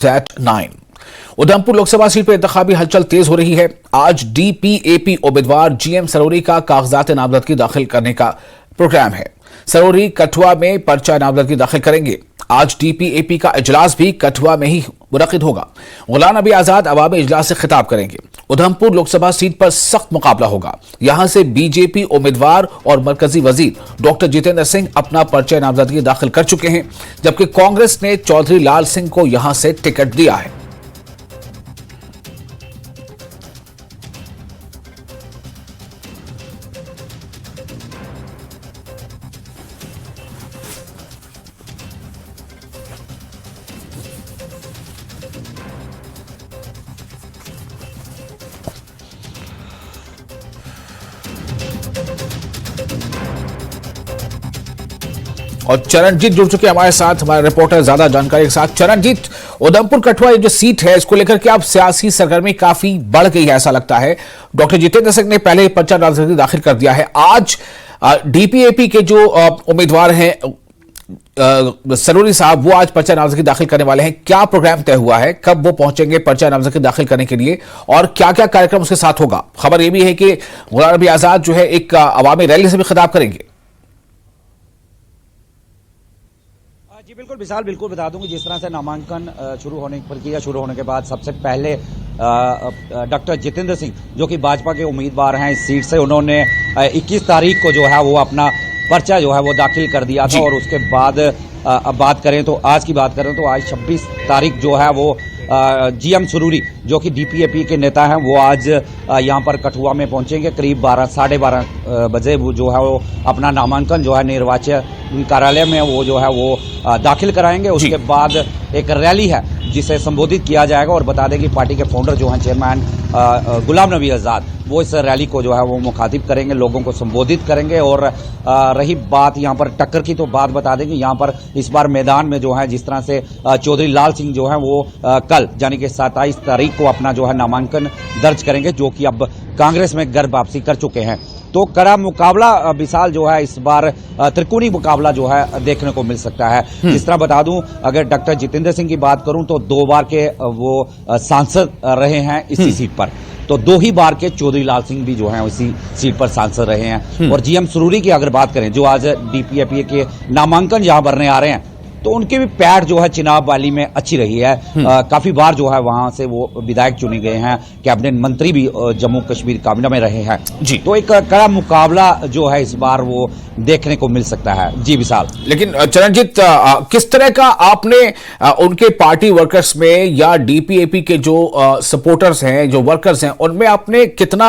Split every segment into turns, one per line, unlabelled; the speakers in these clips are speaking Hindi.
9 उधमपुर लोकसभा सीट पर इंतखाबी हलचल तेज हो रही है। आज डीपीएपी उम्मीदवार जीएम सरोरी का कागजात नामजदगी दाखिल करने का प्रोग्राम है। सरोरी कठुआ में पर्चा नामजदगी दाखिल करेंगे। आज डीपीएपी का इजलास भी कठुआ में ही मुनक्किद होगा। गुलाम नबी आजाद अवामी इजलास से खिताब करेंगे। उधमपुर लोकसभा सीट पर सख्त मुकाबला होगा। यहां से बीजेपी उम्मीदवार और मरकजी वजीर डॉक्टर जितेंद्र सिंह अपना पर्चा नामजदगी दाखिल कर चुके हैं, जबकि कांग्रेस ने चौधरी लाल सिंह को यहां से टिकट दिया है। और चरणजीत जुड़ चुके हमारे साथ, हमारे रिपोर्टर ज्यादा जानकारी के साथ। चरणजीत, उधमपुर कठुआ जो सीट है इसको लेकर के अब सियासी सरगर्मी काफी बढ़ गई है ऐसा लगता है। डॉक्टर जितेंद्र सिंह ने पहले ही पर्चा नामजदगी दाखिल कर दिया है। आज डीपीएपी के जो उम्मीदवार हैं सरोरी साहब, वो आज पर्चा नामजदगी दाखिल करने वाले हैं। क्या प्रोग्राम तय हुआ है, कब वो पहुंचेंगे पर्चा नामजदगी दाखिल करने के लिए और क्या क्या कार्यक्रम उसके साथ होगा? खबर यह भी है कि गुलाम नबी आजाद जो है एक अवामी रैली से भी खिताब करेंगे।
जी बिल्कुल विशाल, बिल्कुल बता दूं कि जिस तरह से नामांकन प्रक्रिया शुरू होने के बाद सबसे पहले डॉक्टर जितेंद्र सिंह जो कि भाजपा के उम्मीदवार हैं इस सीट से, उन्होंने 21 तारीख को जो है वो अपना पर्चा जो है वो दाखिल कर दिया था। और उसके बाद अब बात करें तो आज की बात करें तो आज 26 तारीख जो है वो जीएम सरोरी जो कि डीपीएपी के नेता हैं वो आज यहाँ पर कठुआ में पहुंचेंगे। करीब 12-12:30 बजे वो जो है वो अपना नामांकन जो है निर्वाचन कार्यालय में वो जो है वो दाखिल कराएंगे। उसके बाद एक रैली है जिसे संबोधित किया जाएगा। और बता दें कि पार्टी के फाउंडर जो हैं चेयरमैन गुलाम नबी आजाद, वो इस रैली को जो है वो मुखातिब करेंगे, लोगों को संबोधित करेंगे। और रही बात यहाँ पर टक्कर की, तो बात बता दें कि यहाँ पर इस बार मैदान में जो है जिस तरह से चौधरी लाल सिंह जो है वो कल यानी कि 27 तारीख को अपना जो है नामांकन दर्ज करेंगे, जो कि अब कांग्रेस में घर वापसी कर चुके हैं। तो कड़ा मुकाबला विशाल जो है इस बार त्रिकोणीय मुकाबला जो है देखने को मिल सकता है। जिस तरह बता दूं, अगर डॉक्टर जितेंद्र सिंह की बात करूं तो 2 बार के वो सांसद रहे हैं इसी सीट पर, तो 2 ही बार के चौधरी लाल सिंह भी जो हैं इसी सीट पर सांसद रहे हैं। और जीएम सरोरी की अगर बात करें जो आज डीपीएपी के नामांकन जहां भरने आ रहे हैं, तो उनकी भी पैठ जो है चिनाब वैली में अच्छी रही है। काफी बार जो है वहां से वो विधायक चुने गए हैं, कैबिनेट मंत्री भी जम्मू कश्मीर काबीना में रहे हैं जी। तो एक कड़ा मुकाबला जो है इस बार वो देखने को मिल सकता है जी विशाल।
लेकिन चरणजीत, किस तरह का आपने उनके पार्टी वर्कर्स में या डीपीएपी के जो सपोर्टर्स हैं, जो वर्कर्स हैं, उनमें आपने कितना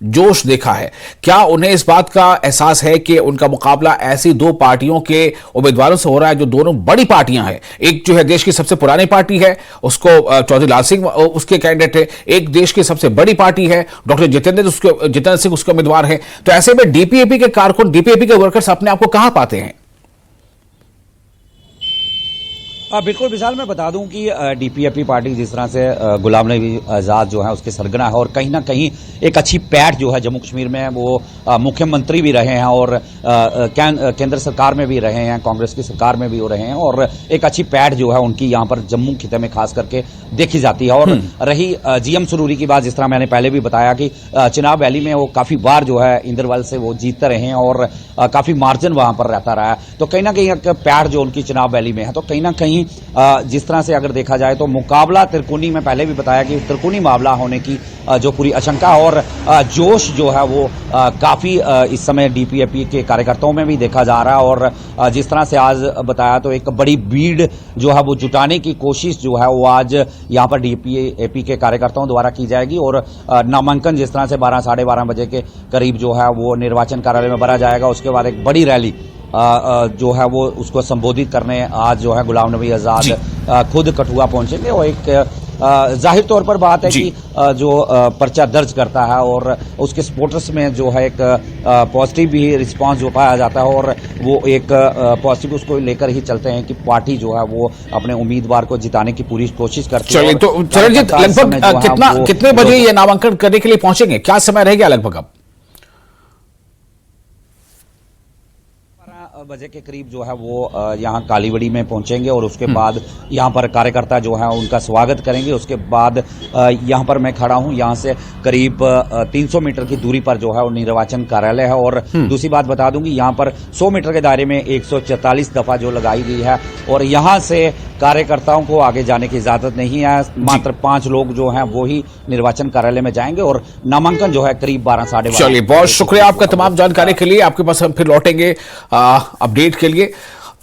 जोश देखा है? क्या उन्हें इस बात का एहसास है कि उनका मुकाबला ऐसी 2 पार्टियों के उम्मीदवारों से हो रहा है जो दोनों बड़ी पार्टियां हैं? एक जो है देश की सबसे पुरानी पार्टी है, उसको चौधरी लाल सिंह उसके कैंडिडेट है। एक देश की सबसे बड़ी पार्टी है, डॉक्टर जितेंद्र सिंह उसके उम्मीदवार है। तो ऐसे में डीपीएपी के कारकुन, डीपीएपी के वर्कर्स अपने आप को कहां पाते हैं?
बिल्कुल विशाल, मैं बता दूं कि डीपीएपी पार्टी जिस तरह से गुलाम नबी आजाद जो है उसके सरगना है, और कहीं ना कहीं एक अच्छी पैठ जो है जम्मू कश्मीर में, वो मुख्यमंत्री भी रहे हैं और केंद्र सरकार में भी रहे हैं, कांग्रेस की सरकार में भी हो रहे हैं। और एक अच्छी पैठ जो है उनकी यहाँ पर जम्मू खिते में खास करके देखी जाती है। और रही जीएम सरोरी की बात, जिस तरह मैंने पहले भी बताया कि चिनाब वैली में वो काफी बार जो है इंद्रवल से वो जीतते रहे हैं और काफी मार्जिन वहां पर रहता रहा है। तो कहीं ना कहीं एक पैठ जो उनकी चिनाब वैली में है, तो कहीं ना कहीं जिस तरह से अगर देखा जाए तो मुकाबला त्रिकोणी में पहले भी बताया कि त्रिकोणी मामला होने की जो पूरी आशंका और जोश जो है वो काफी इस समय डीपीएपी के कार्यकर्ताओं में भी देखा जा रहा है। और जिस तरह से आज बताया तो एक बड़ी भीड़ जो है वो जुटाने की कोशिश जो है वो आज यहाँ पर डीपीएपी के कार्यकर्ताओं द्वारा की जाएगी। और नामांकन जिस तरह से 12-12:30 बजे के करीब जो है वो निर्वाचन कार्यालय में भरा जाएगा। उसके बाद एक बड़ी रैली जो है वो उसको संबोधित करने आज जो है गुलाम नबी आजाद खुद कठुआ पहुंचेंगे। और एक जाहिर तौर पर बात है कि जो पर्चा दर्ज करता है और उसके सपोर्टर्स में जो है एक पॉजिटिव भी रिस्पांस जो पाया जाता है, और वो एक पॉजिटिव उसको लेकर ही चलते हैं कि पार्टी जो है वो अपने उम्मीदवार को जिताने की पूरी कोशिश करती है।
तो चरणजीत, लगभग कितने बजे ये नामांकन करने के लिए पहुंचेंगे? क्या समय रहेगा लगभग? अब
बजे के करीब जो है वो यहाँ कालीवड़ी में पहुंचेंगे और उसके बाद यहाँ पर कार्यकर्ता जो है उनका स्वागत करेंगे। उसके बाद यहाँ पर मैं खड़ा हूँ, यहाँ से करीब 300 मीटर की दूरी पर जो है वो निर्वाचन कार्यालय है। और दूसरी बात बता दूं कि यहाँ पर 100 मीटर के दायरे में 144 दफा जो लगाई गई है और यहाँ से कार्यकर्ताओं को आगे जाने की इजाजत नहीं है। मात्र 5 लोग जो हैं वो ही निर्वाचन कार्यालय में जाएंगे और नामांकन जो है करीब 12-12:30।
चलिए, बहुत शुक्रिया आपका तमाम जानकारी के लिए। आपके पास हम फिर लौटेंगे अपडेट के लिए।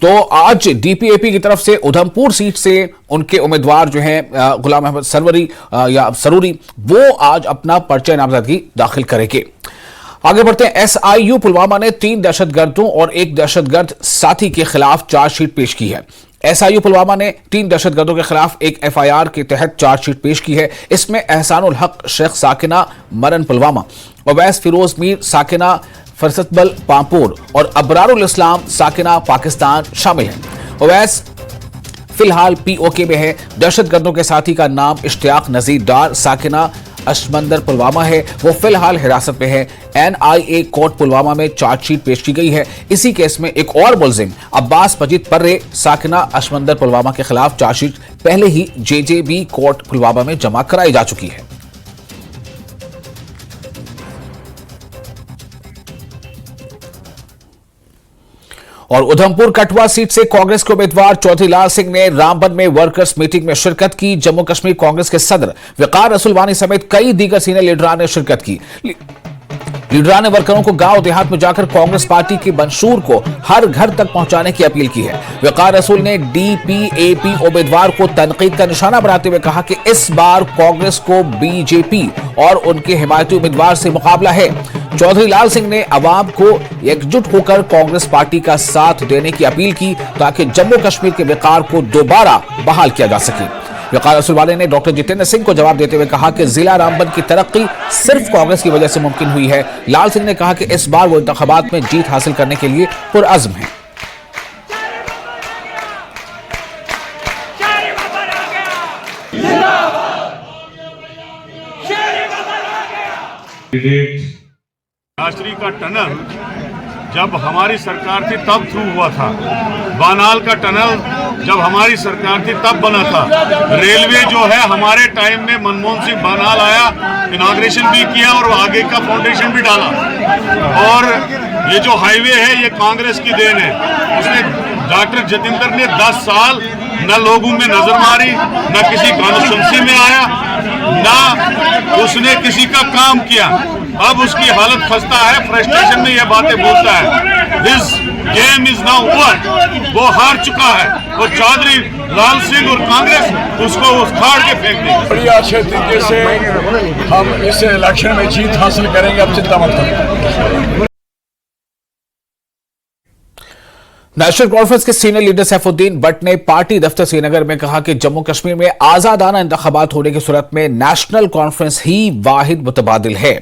तो आज डीपीएपी की तरफ से उधमपुर सीट से उनके उम्मीदवार जो हैं गुलाम अहमद सरूरी वो आज अपना पर्चा नामजदगी दाखिल करेंगे। आगे बढ़ते हैं। एसआईयू पुलवामा ने 3 दहशतगर्दों और 1 दहशतगर्द साथी के खिलाफ चार्जशीट पेश की है। एसआईयू पुलवामा ने 3 दहशतगर्दों के खिलाफ एक एफआईआर के तहत चार्जशीट पेश की है। इसमें एहसानुल हक शेख साकिना मरन पुलवामा, अवैस फिरोज मीर साकिना फरसतबल पामपुर और अबरारुल इस्लाम साकिना पाकिस्तान शामिल हैं। अवैस फिलहाल पीओके में है। दहशतगर्दों के साथी का नाम इश्तियाक नजीर डार साकिना अशमंदर पुलवामा है। वो फिलहाल हिरासत में है। एनआईए कोर्ट पुलवामा में चार्जशीट पेश की गई है। इसी केस में एक और मुलजिम अब्बास मजीद पर्रे साकिना अशमंदर पुलवामा के खिलाफ चार्जशीट पहले ही जेजेबी कोर्ट पुलवामा में जमा कराई जा चुकी है। और उधमपुर कठुआ सीट से कांग्रेस के उम्मीदवार चौधरी लाल सिंह ने रामबन में वर्कर्स मीटिंग में शिरकत की। जम्मू कश्मीर कांग्रेस के सदर वकार रसूल वानी समेत कई दीगर सीनियर लीडरान ने शिरकत की। लीडरान ने वर्करों को गांव देहात में जाकर कांग्रेस पार्टी के मंशूर को हर घर तक पहुंचाने की अपील की है। वकार रसूल ने डीपीएपी उम्मीदवार को तनकीद का निशाना बनाते हुए कहा कि इस बार कांग्रेस को बीजेपी और उनके हिमायती उम्मीदवार से मुकाबला है। चौधरी लाल सिंह ने अवाम को एकजुट होकर कांग्रेस पार्टी का साथ देने की अपील की ताकि जम्मू कश्मीर के वकार को दोबारा बहाल किया जा सके। वकार रसूल वाले ने डॉक्टर जितेंद्र सिंह को जवाब देते हुए कहा कि जिला रामबन की तरक्की सिर्फ कांग्रेस की वजह से मुमकिन हुई है। लाल सिंह ने कहा कि इस बार वो इंतखाबात में जीत हासिल करने के लिए पुरअज़्म है।
राष्ट्रीय का टनल जब हमारी सरकार थी तब थ्रू हुआ था। बानाल का टनल जब हमारी सरकार थी तब बना था। रेलवे जो है हमारे टाइम में मनमोहन सिंह बानाल आया, इनॉग्रेशन भी किया और आगे का फाउंडेशन भी डाला। और ये जो हाईवे है ये कांग्रेस की देन है। उसने डॉक्टर जितेंद्र ने 10 साल न लोगों में नजर मारी, न किसी कॉन्स्टिट्यूंसी में आया, न उसने किसी का काम किया। अब उसकी हालत खस्ता है, फ्रस्ट्रेशन में ये बातें बोलता है। This game is now over. वो हार चुका है और चौधरी लाल सिंह और कांग्रेस उसको उखाड़ के फेंक देंगे।
बड़ी अच्छे तरीके से हम इस इलेक्शन में जीत हासिल करेंगे, अब चिंता मत करें।
नेशनल कॉन्फ्रेंस के सीनियर लीडर सैफुद्दीन भट्ट ने पार्टी दफ्तर श्रीनगर में कहा कि जम्मू कश्मीर में आजादाना इंतखाबात होने की सूरत में नेशनल कॉन्फ्रेंस ही वाहिद मुतबादिल है।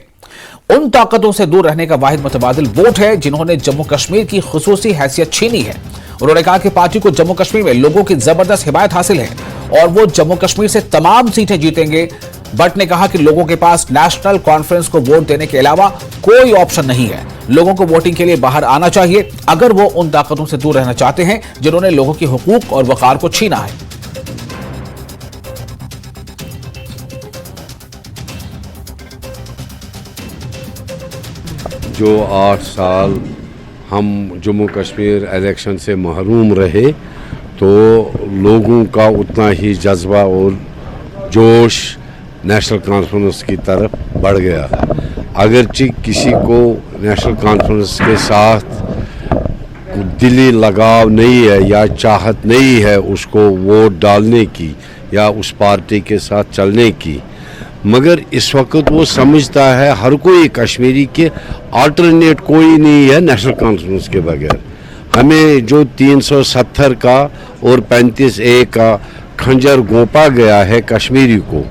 उन ताकतों से दूर रहने का वाहिद मुतबादिल वोट है जिन्होंने जम्मू कश्मीर की खुसूसी हैसियत छीनी है। उन्होंने कहा कि पार्टी को जम्मू कश्मीर में लोगों की जबरदस्त हिमायत हासिल है और वो जम्मू कश्मीर से तमाम सीटें जीतेंगे। भट्ट ने कहा कि लोगों के पास नेशनल कॉन्फ्रेंस को वोट देने के अलावा कोई ऑप्शन नहीं है। लोगों को वोटिंग के लिए बाहर आना चाहिए अगर वो उन ताकतों से दूर रहना चाहते हैं जिन्होंने लोगों के हुकूक और वकार को छीना है।
जो 8 साल हम जम्मू कश्मीर इलेक्शन से महरूम रहे तो लोगों का उतना ही जज्बा और जोश नेशनल कॉन्फ्रेंस की तरफ बढ़ गया। अगरचे किसी को नेशनल कॉन्फ्रेंस के साथ दिली लगाव नहीं है या चाहत नहीं है उसको वोट डालने की या उस पार्टी के साथ चलने की, मगर इस वक्त वो समझता है हर कोई कश्मीरी के अल्टरनेट कोई नहीं है नेशनल कॉन्फ्रेंस के बगैर। हमें जो 370 का और 35A का खंजर गोपा गया है कश्मीरी को,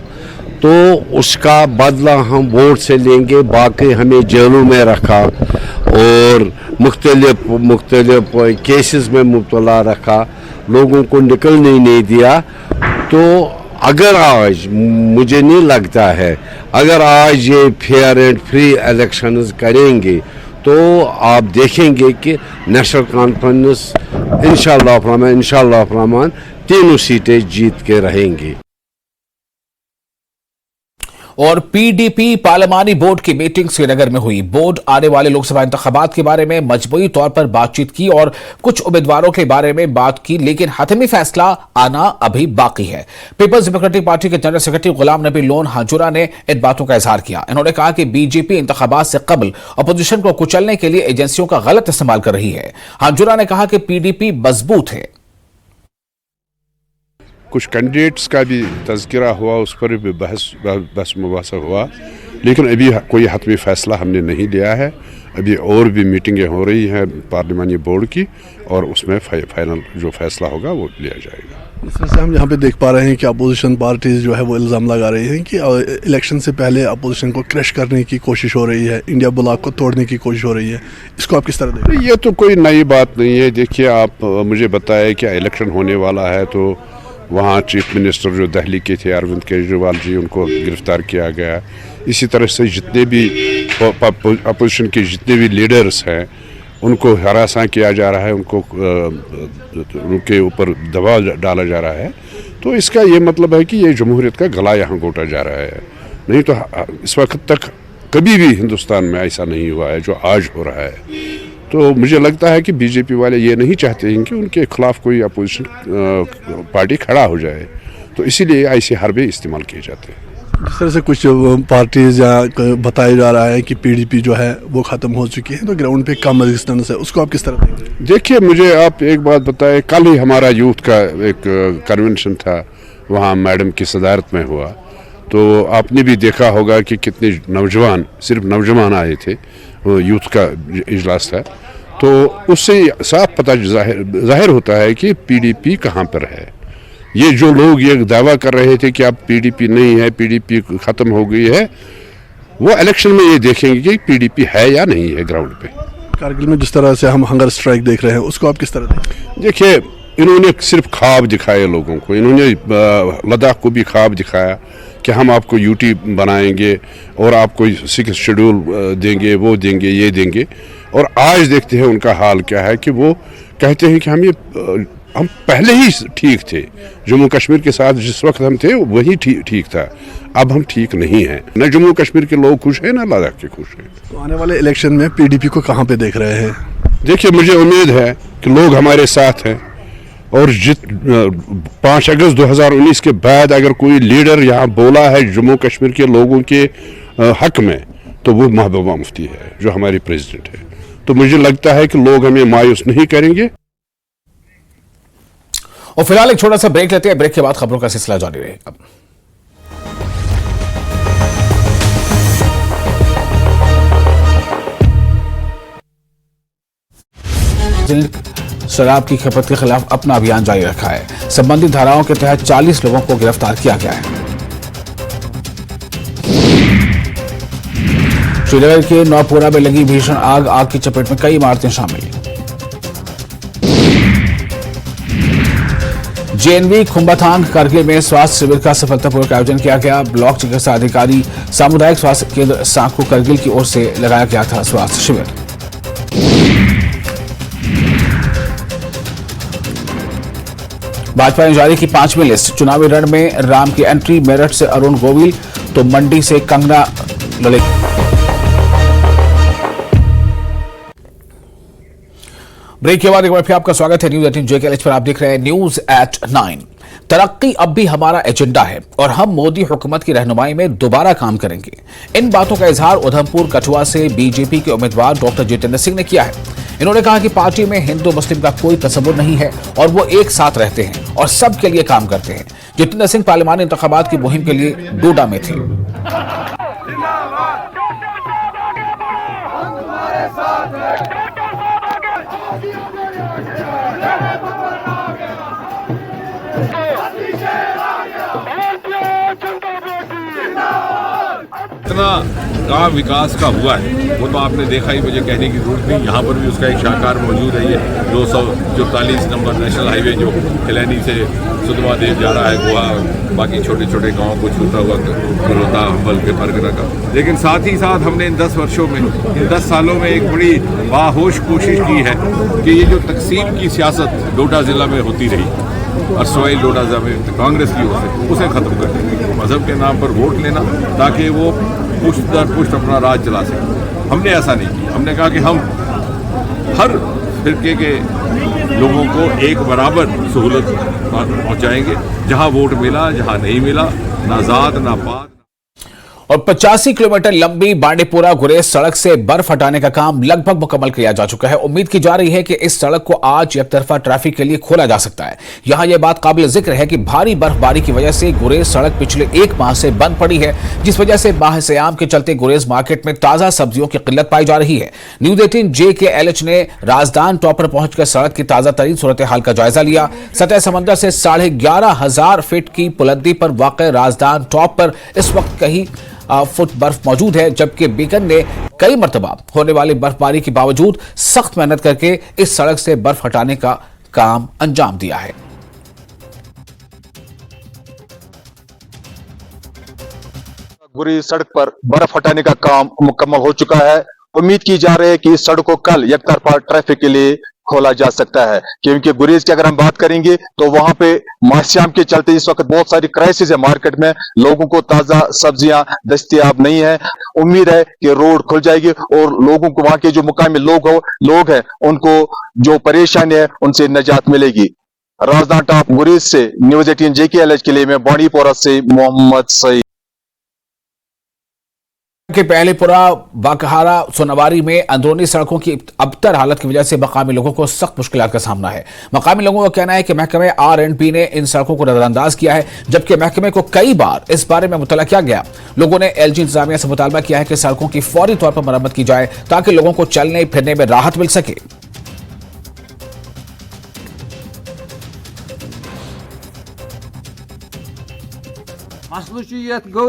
तो उसका बदला हम वोट से लेंगे। बाकी हमें जेलों में रखा और मुख्तलिफ केसेस में मुब्तला रखा, लोगों को निकलने नहीं दिया। तो अगर आज मुझे नहीं लगता है अगर आज ये फेयर एंड फ्री इलेक्शंस करेंगे तो आप देखेंगे कि नेशनल कॉन्फ्रेंस इंशाअल्लाह रहमान तीनों सीटें जीत के रहेंगी।
और पीडीपी पार्लिमानी बोर्ड की मीटिंग श्रीनगर में हुई। बोर्ड आने वाले लोकसभा इंतखाबात के बारे में मजबूरी तौर पर बातचीत की और कुछ उम्मीदवारों के बारे में बात की, लेकिन हतमी फैसला आना अभी बाकी है। पीपल्स डेमोक्रेटिक पार्टी के general secretary Ghulam Nabi loan हाजुरा ने इन बातों का इजहार किया। इन्होंने कहा कि बीजेपी इंतखाबात से कबल अपोजिशन को कुचलने के लिए एजेंसियों का गलत इस्तेमाल कर रही है। हाजुरा ने कहा कि पीडीपी मजबूत है।
कुछ कैंडिडेट्स का भी तज़किरा हुआ, उस पर भी बहस मुबासा हुआ, लेकिन अभी कोई हतमी फ़ैसला हमने नहीं लिया है। अभी और भी मीटिंगें हो रही हैं पार्लिमानी बोर्ड की और उसमें फाइनल जो फैसला होगा वो लिया जाएगा।
इस वजह से हम यहाँ पे देख पा रहे हैं कि अपोजिशन पार्टीज जो है वो इल्ज़ाम लगा रही हैं कि इलेक्शन से पहले अपोजिशन को क्रश करने की कोशिश हो रही है, इंडिया ब्लॉक को तोड़ने की कोशिश हो रही है। इसको आप किस तरह देख रहे हैं?
ये तो कोई नई बात नहीं है। देखिए, आप मुझे बताएं कि इलेक्शन होने वाला है तो वहाँ चीफ मिनिस्टर जो दिल्ली के थे अरविंद केजरीवाल जी, उनको गिरफ्तार किया गया। इसी तरह से जितने भी अपोजिशन के जितने भी लीडर्स हैं उनको हरासा किया जा रहा है, उनके ऊपर दबाव डाला जा रहा है। तो इसका ये मतलब है कि ये जमहूरियत का गला यहाँ घोटा जा रहा है। नहीं तो इस वक्त तक कभी भी हिंदुस्तान में ऐसा नहीं हुआ है जो आज हो रहा है। तो मुझे लगता है कि बीजेपी वाले ये नहीं चाहते हैं कि उनके खिलाफ कोई अपोजिशन पार्टी खड़ा हो जाए, तो इसीलिए ऐसे हरबे इस्तेमाल किए जाते हैं।
जिस तरह से कुछ पार्टीज या बताया जा रहा है कि पीडीपी जो है वो ख़त्म हो चुकी है, तो ग्राउंड पे कम रेजिस्टेंस है, उसको आप किस तरह देखते हैं?
देखिए, मुझे आप एक बात बताएं, कल ही हमारा यूथ का एक कन्वेंशन था, वहाँ मैडम की सदारत में हुआ। तो आपने भी देखा होगा कि कितने नौजवान, सिर्फ नौजवान आए थे, वो यूथ का इजलास था। तो उससे साफ पता जाहिर होता है कि पीडीपी कहाँ पर है। ये जो लोग ये दावा कर रहे थे कि अब पीडीपी नहीं है, पीडीपी ख़त्म हो गई है, वो इलेक्शन में ये देखेंगे कि पीडीपी है या नहीं है ग्राउंड पे।
कारगिल में जिस तरह से हम हंगर स्ट्राइक देख रहे हैं, उसको आप किस तरह देखते हैं?
देखिए, इन्होंने सिर्फ ख्वाब दिखाए लोगों को। इन्होंने लद्दाख को भी ख्वाब दिखाया कि हम आपको यूटी बनाएंगे और आपको 6 शेड्यूल देंगे, वो देंगे, ये देंगे। और आज देखते हैं उनका हाल क्या है कि वो कहते हैं कि हम पहले ही ठीक थे, जम्मू कश्मीर के साथ जिस वक्त हम थे वही ठीक था, अब हम ठीक नहीं हैं। न जम्मू कश्मीर के लोग खुश हैं, न लद्दाख के खुश हैं।
तो आने वाले इलेक्शन में पीडीपी को कहाँ पे देख रहे हैं?
देखिए, मुझे उम्मीद है कि लोग हमारे साथ हैं और 5 अगस्त 2019 के बाद अगर कोई लीडर यहाँ बोला है जम्मू कश्मीर के लोगों के हक में, तो वो महबूबा मुफ्ती है जो हमारी प्रेसिडेंट है। तो मुझे लगता है कि लोग हमें मायूस नहीं करेंगे।
और फिलहाल एक छोटा सा ब्रेक लेते हैं। ब्रेक के बाद खबरों का सिलसिला जारी रहेगा। शराब की खपत के खिलाफ अपना अभियान जारी रखा है। संबंधित धाराओं के तहत 40 लोगों को गिरफ्तार किया गया है। श्रीनगर के नौपुरा में लगी भीषण आग की चपेट में कई इमारतें शामिल। जेएनवी खुम्बाथांग कारगिल में स्वास्थ्य शिविर का सफलतापूर्वक आयोजन किया गया। ब्लॉक चिकित्सा अधिकारी सामुदायिक स्वास्थ्य केंद्र सांकू कारगिल की ओर से लगाया गया था स्वास्थ्य शिविर। भाजपा ने जारी की 5वीं लिस्ट। चुनावी रण में राम की एंट्री। मेरठ से अरुण गोविल तो मंडी से कंगना लड़ेगी। ब्रेक के बाद एक बार फिर आपका स्वागत है न्यूज 18 JKLH पर। आप देख रहे हैं न्यूज एट 9। तरक्की अब भी हमारा एजेंडा है और हम मोदी हुकूमत की रहनुमाई में दोबारा काम करेंगे। इन बातों का इजहार उधमपुर कठुआ से बीजेपी के उम्मीदवार डॉक्टर जितेंद्र सिंह ने किया है। इन्होंने कहा कि पार्टी में हिंदू मुस्लिम का कोई तस्वुर नहीं है और वो एक साथ रहते हैं और सबके लिए काम करते हैं। जितेंद्र सिंह पार्लिमानी इंतखाबात की मुहिम के लिए डोडा में थे।
इतना का विकास का हुआ है वो तो आपने देखा ही, मुझे कहने की जरूरत नहीं। यहाँ पर भी उसका एक शाहकार मौजूद है। ये 244 नंबर नेशनल हाईवे जो खिलैनी से सुधवा देव जा रहा है, गोवा, बाकी छोटे छोटे गाँव को छूता हुआ करोता, अम्बल के परगना का। लेकिन साथ ही साथ हमने इन 10 वर्षों में, इन 10 सालों में एक बड़ी बाहोश कोशिश की है कि ये जो तकसीम की सियासत डोडा ज़िला में होती रही और सोइल डोडा ज़िला में कांग्रेस की ओर से, उसे ख़त्म कर देंगे। मज़हब के नाम पर वोट लेना ताकि वो पुष्ट दर पुष्ट अपना राज चला सके। हमने ऐसा नहीं किया। हमने कहा कि हम हर फिरके के लोगों को एक बराबर सहूलत पहुंचाएंगे। जहां वोट मिला, जहां नहीं मिला, ना जात ना पात।
और 85 किलोमीटर लंबी बांडीपुरा गुरेज सड़क से बर्फ हटाने का काम लगभग मुकम्मल किया जा चुका है। उम्मीद की जा रही है कि इस सड़क को आज एक तरफा ट्रैफिक के लिए खोला जा सकता है। यहां यह बात काबिल जिक्र है कि भारी बर्फबारी की वजह से गुरेज सड़क पिछले 1 माह से बंद पड़ी है, जिस वजह से माह-ए-सियाम के चलते गुरेज मार्केट में ताजा सब्जियों की किल्लत पाई जा रही है। न्यूज 18 JKLH ने राजदान टॉप पर पहुंचकर सड़क की ताजा तरीन सूरत हाल का जायजा लिया। सतह समंदर से 11,500 फीट की बुलंदी पर वाक़ राजदान टॉप पर इस वक्त कहीं फुट बर्फ मौजूद है, जबकि बीकन ने कई मरतबा होने वाली बर्फबारी के बावजूद सख्त मेहनत करके इस सड़क से बर्फ हटाने का काम अंजाम दिया है।
गुरेज सड़क पर बर्फ हटाने का काम मुकम्मल हो चुका है। उम्मीद की जा रही है कि इस सड़क को कल एक तरफा ट्रैफिक के लिए खोला जा सकता है, क्योंकि गुरेज की अगर हम बात करेंगे तो वहां पे माह-ए-सियाम के चलते इस वक्त बहुत सारी क्राइसिस है मार्केट में, लोगों को ताजा सब्जियां दस्तयाब नहीं है। उम्मीद है कि रोड खुल जाएगी और लोगों को, वहां के जो मुकामी लोग हैं उनको जो परेशानी है उनसे निजात मिलेगी। राजदान टॉप गुरेज से न्यूज 18 JKLH के लिए मैं बांडीपुरा से मोहम्मद सईद।
के पहलेपुरा बाकहारा सोनावारी में अंदरूनी सड़कों की अबतर हालत की वजह से मकामी लोगों को सख्त मुश्किलात का सामना है। मकामी लोगों का कहना है कि महकमे R&B ने इन सड़कों को नजरअंदाज किया है, जबकि महकमे को कई बार इस बारे में मुतला किया गया। लोगों ने LG इंतजामिया से मुतालबा किया है कि सड़कों की फौरी तौर पर मरम्मत की जाए ताकि लोगों को चलने फिरने में राहत मिल सके।
मसलु गो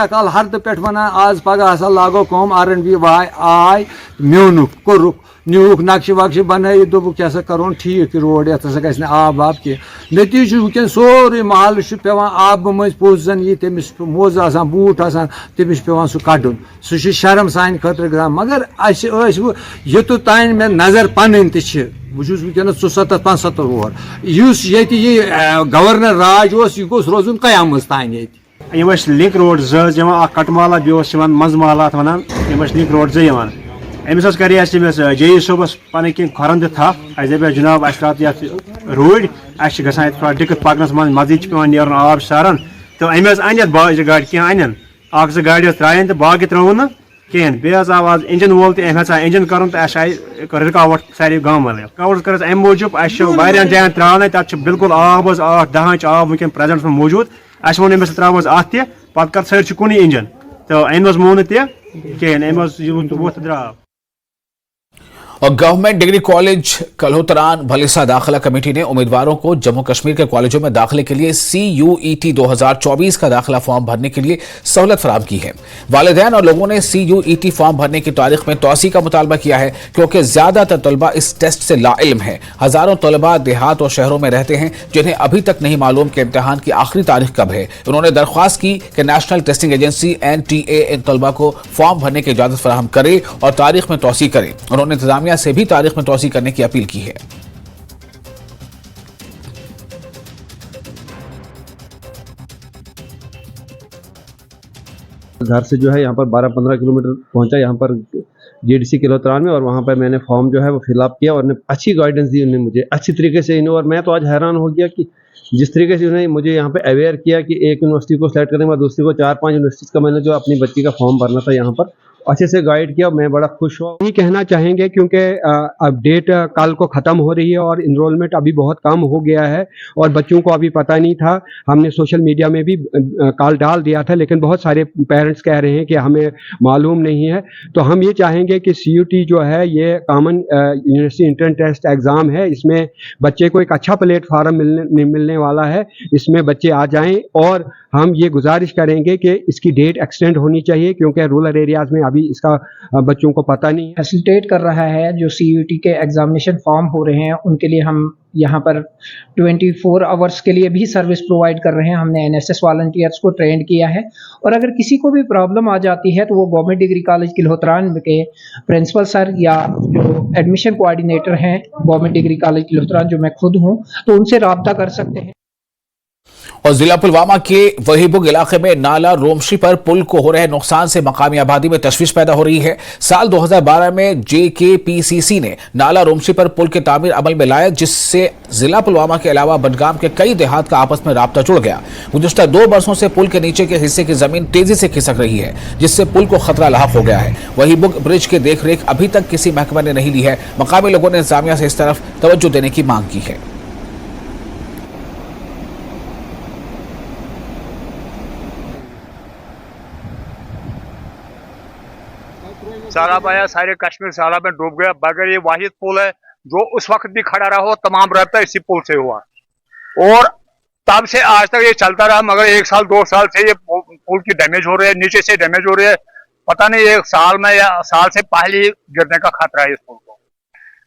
कल हरद पे वनान आज पगह हसा लागो कम R&B आय म्योनुक कोरुक न्यूक नक्श वक्श बन दोपुक क्या करो ठीक रोड ये गि आब वाब कह नतीज वुन सोरे महल पेवान आब मज पोज जन ये तमिस मोज आसान बूट आसान तमिस पेवान सह कड़न सह शर्म सान खतर गसान। मगर युत तान मे नजर पन बहुत वुनस 74-75 वोर ये गवर्नर राज यह गोस रोजन कयामत तान
लिंक रोड जमा कटमाला बे मंजमाला वन लिंक रोड जवान अमिस करे JE सोबस पन कह खुरन थप दपे जनाब रूड गसान थोड़ा दिक्कत पकनस मन मजीद पे नीर आब सारन तो अन बाज गाड़ कह अन अख गाड़ियों त्रायन तो बाकी त्रो ना कहें बे आव आज इंजन वोल तो इंजन कर तो रुकावट सारे गाँव रुकावट कर अम मूजूब वारियान जायन त्रान तक बिल्कुल आब 8-10 आब वुन प्रेजेंट मौजूद वो अमिस त्रो अत पे कर सर कुन इंजन तो अम मोन कहें अम द्राव।
और गवर्नमेंट डिग्री कॉलेज कल्होतरान भलिसा दाखिला कमेटी ने उम्मीदवारों को जम्मू कश्मीर के कॉलेजों में दाखिले के लिए CUET 2024 का दाखिला फॉर्म भरने के लिए सहूलत फराहम की है। वालिदैन और लोगों ने CUET फॉर्म भरने की तारीख में तौसी का मुतालबा किया है, क्योंकि ज्यादातर तलबा इस टेस्ट से लाइल्म है। हजारों तलबा देहात और शहरों में रहते हैं जिन्हें अभी तक नहीं मालूम कि इम्तिहान की आखिरी तारीख कब है। उन्होंने दरख्वास्त की कि नेशनल टेस्टिंग एजेंसी NTA इन तलबा को फॉर्म भरने की इजाजत फराहम करे और तारीख में तौसी करे। उन्होंने इंतजामिया से भी तारीख में तौसी करने की अपील की है।
घर से जो है यहाँ पर 12-15 किलोमीटर पहुंचा यहाँ पर GDC कल्होतरान में, और वहाँ पर मैंने फॉर्म जो है वो फिलअप किया और अच्छी गाइडेंस दी उन्होंने मुझे अच्छी तरीके से। और मैं तो आज हैरान हो गया कि जिस तरीके से उन्होंने मुझे यहाँ पे अवेयर किया कि एक यूनिवर्सिटी को सेलेक्ट करने के बाद दूसरी को 4-5 यूनिवर्सिटीज़ का मैंने जो अपनी बच्ची का फॉर्म भरना था यहाँ पर, अच्छे से गाइड किया, मैं बड़ा खुश हुआ। यही कहना चाहेंगे क्योंकि अब डेट कल को ख़त्म हो रही है और इनरोलमेंट अभी बहुत कम हो गया है और बच्चों को अभी पता नहीं था। हमने सोशल मीडिया में भी कॉल डाल दिया था, लेकिन बहुत सारे पेरेंट्स कह रहे हैं कि हमें मालूम नहीं है। तो हम ये चाहेंगे कि CUT जो है ये common university entrance test exam है, इसमें बच्चे को एक अच्छा प्लेटफार्म मिलने वाला है, इसमें बच्चे आ जाएं। और हम ये गुजारिश करेंगे कि इसकी डेट एक्सटेंड होनी चाहिए क्योंकि रूरल एरियाज़ में अभी इसका बच्चों को पता नहीं है।
फैसिलिटेट कर रहा है जो CUT के एग्जामिनेशन फॉर्म हो रहे हैं उनके लिए हम यहाँ पर 24 आवर्स के लिए भी सर्विस प्रोवाइड कर रहे हैं। हमने NSS वॉलंटियर्स को ट्रेंड किया है और अगर किसी को भी प्रॉब्लम आ जाती है तो वो गवर्नमेंट डिग्री कॉलेज किल्होत्रान के प्रिंसिपल सर या जो एडमिशन कोऑर्डिनेटर हैं गवर्नमेंट डिग्री कॉलेज किल्होत्रान, जो मैं खुद हूँ, तो उनसे रब्ता कर सकते हैं।
और जिला पुलवामा के वहीबुग इलाके में नाला रोमशी पर पुल को हो रहे नुकसान से मकामी आबादी में तशवीश पैदा हो रही है। साल 2012 में JKPCC ने नाला रोमशी पर पुल की तामीर अमल में लाया, जिससे जिला पुलवामा के अलावा बडगाम के कई देहात का आपस में राब्ता जुड़ गया। गुज़िश्ता 2 बरसों से पुल के नीचे के हिस्से की जमीन तेजी से खिसक रही है, जिससे पुल को खतरा लाहक हो गया है। वहीबुग ब्रिज की देखरेख अभी तक किसी महकमे ने नहीं ली है। मकामी लोगों ने इंतजामिया से इस तरफ तवज्जो देने की मांग की है।
सैलाब आया, सारे कश्मीर सैलाब में डूब गया। बगैर ये वाहिद पुल है जो उस वक्त भी खड़ा रहा हो, तमाम राब्ता इसी पुल से हुआ और तब से आज तक ये चलता रहा। मगर 1 साल 2 साल से ये पुल की डैमेज हो रही है, नीचे से डैमेज हो रही है। पता नहीं 1 साल में या साल से पहले ही गिरने का खतरा है इस पुल को।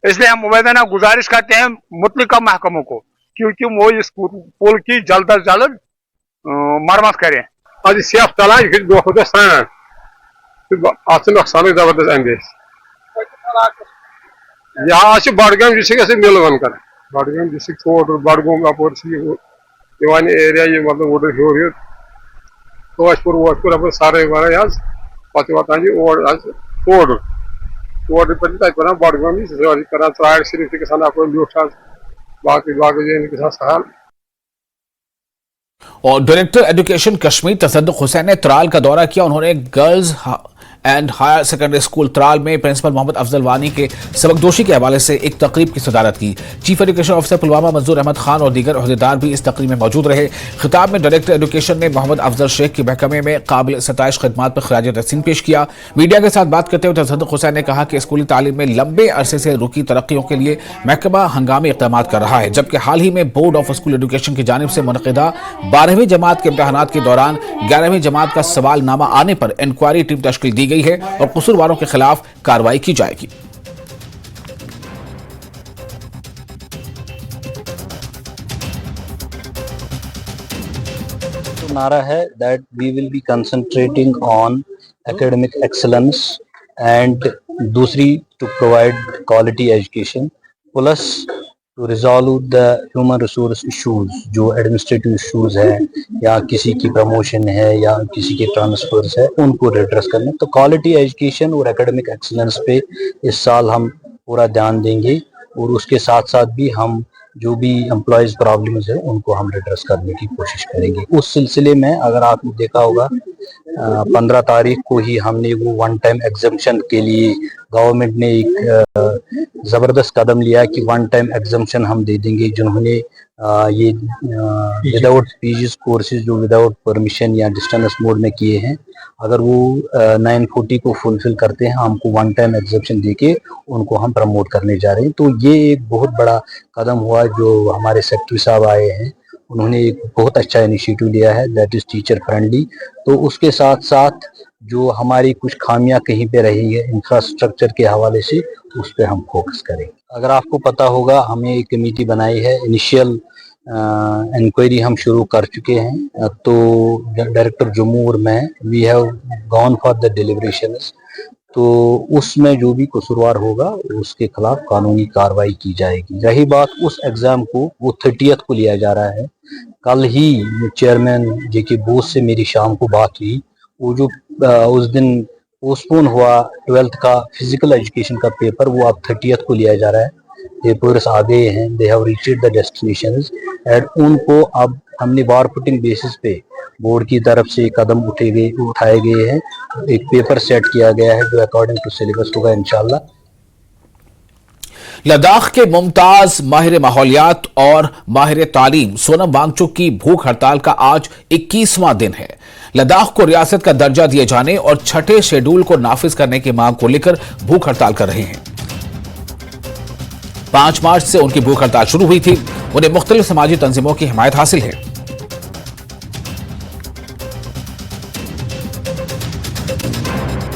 इसलिए हम मुबैना गुजारिश करते हैं मुतल्लिका महकमों को क्योंकि वो इस पुल की जल्द अज जल्द मरम्मत करें।
आज सेफ चलान नुकसान जबरदस्त अंदेश यहाँ बडगाम डिस्ट्रिक्ट मिल वन कर बडगाम डिस्ट्रिक्ट थोड़ बडगाम अपर एरिया ये मतलब ओर हर तोशपुर वोशपुर अपर सारे वारे पे वातान और तोड़ तोड़ पे तक बडगाम कर त्राड़ सिर्फ गसान अप लुट बाकी बाकी गसान सहल।
और डायरेक्टर एजुकेशन कश्मीर तसद्दुक हुसैन ने त्राल का दौरा किया। उन्होंने girls and higher secondary school Tral में प्रिंसिपल मोहम्मद अफजल वानी के सबकदोशी के हवाले से एक तकरीब की सदारत की। चीफ एजुकेशन ऑफिसर पुलवामा मंजूर अहमद खान और दीगर अहदेदार भी इस तकरीब में मौजूद रहे। खिताब में डायरेक्टर एजुकेशन ने मोहम्मद अफजल शेख के महकमे में काबिल सताइश खिदमात पर खराज तहसीन पेश किया। मीडिया के साथ बात करते हुए तसद्दुक हुसैन ने कहा कि स्कूली तालीम में लंबे अरसे से रुकी तरक्कियों के लिए महकमा हंगामी इक़दाम कर रहा है, जबकि हाल ही में बोर्ड ऑफ स्कूल एजुकेशन की जानिब से मुनक़िदा 12वीं जमात के इम्तहानात के दौरान 11वीं जमात का सवालनामा आने पर इंक्वायरी टीम तश्कील दी गई है और कसूरवारों के खिलाफ कार्रवाई की जाएगी।
नारा है that we will be concentrating on academic excellence and दूसरी to provide quality education plus to resolve the human resource issues जो एडमिनिस्ट्रेटिव इश्यूज है या किसी की प्रमोशन है या किसी के ट्रांसफर्स है उनको रिड्रेस करने। तो क्वालिटी एजुकेशन और एकेडमिक एक्सीलेंस पे इस साल हम पूरा ध्यान देंगे और उसके साथ साथ भी हम जो भी एम्प्लॉयज प्रॉब्लम्स है उनको हम रिड्रेस करने की कोशिश करेंगे। उस सिलसिले में अगर आपने देखा होगा 15 तारीख को ही हमने वो 1 टाइम एग्जम्पशन के लिए गवर्नमेंट ने एक ज़बरदस्त कदम लिया कि 1 टाइम एग्जम्पशन हम दे देंगे जिन्होंने ये विदाउट पीजीज कोर्सेज जो विदाउट परमिशन या डिस्टेंस मोड में किए हैं, अगर वो 940 को फुलफिल करते हैं हमको 1 टाइम एग्जम्पशन देके उनको हम प्रमोट करने जा रहे हैं। तो ये एक बहुत बड़ा कदम हुआ जो हमारे सेक्रेटरी साहब आए हैं, उन्होंने एक बहुत अच्छा इनिशिएटिव लिया है दैट इज टीचर फ्रेंडली। तो उसके साथ साथ जो हमारी कुछ खामियां कहीं पे रही है इंफ्रास्ट्रक्चर के हवाले से उस पर हम फोकस करें। अगर आपको पता होगा हमने एक कमेटी बनाई है, इनिशियल इंक्वायरी हम शुरू कर चुके हैं। तो डायरेक्टर जम्मू और मैं we have gone for the deliberations. तो उसमें जो भी कसूरवार होगा उसके खिलाफ कानूनी कार्रवाई की जाएगी। रही बात उस एग्जाम को, वो 30th को लिया जा रहा है। कल ही चेयरमैन जेके बोस से मेरी शाम को बात हुई, वो जो उस दिन पोस्टपोन हुआ 12th का फिजिकल एजुकेशन का पेपर वो अब 30th को लिया जा रहा है। पेपर्स आ गए हैं, they have reached the destinations and उनको अब हमने वार पुटिंग बेसिस पे बोर्ड की तरफ से कदम उठाए गए हैं। एक पेपर सेट किया गया है जो अकॉर्डिंग टू सिलेबस होगा इंशाल्लाह।
लद्दाख के मुमताज माहिर माहौलियात और माहिर तालीम सोनम वांगचुक की भूख हड़ताल का आज 21वां दिन है। लद्दाख को रियासत का दर्जा दिए जाने और छठे शेड्यूल को नाफिज करने की मांग को लेकर भूख हड़ताल कर रहे हैं। 5 मार्च से उनकी भूख हड़ताल शुरू हुई थी। उन्हें मुख्तलिफ समाजी तंजीमों की हिमायत हासिल है।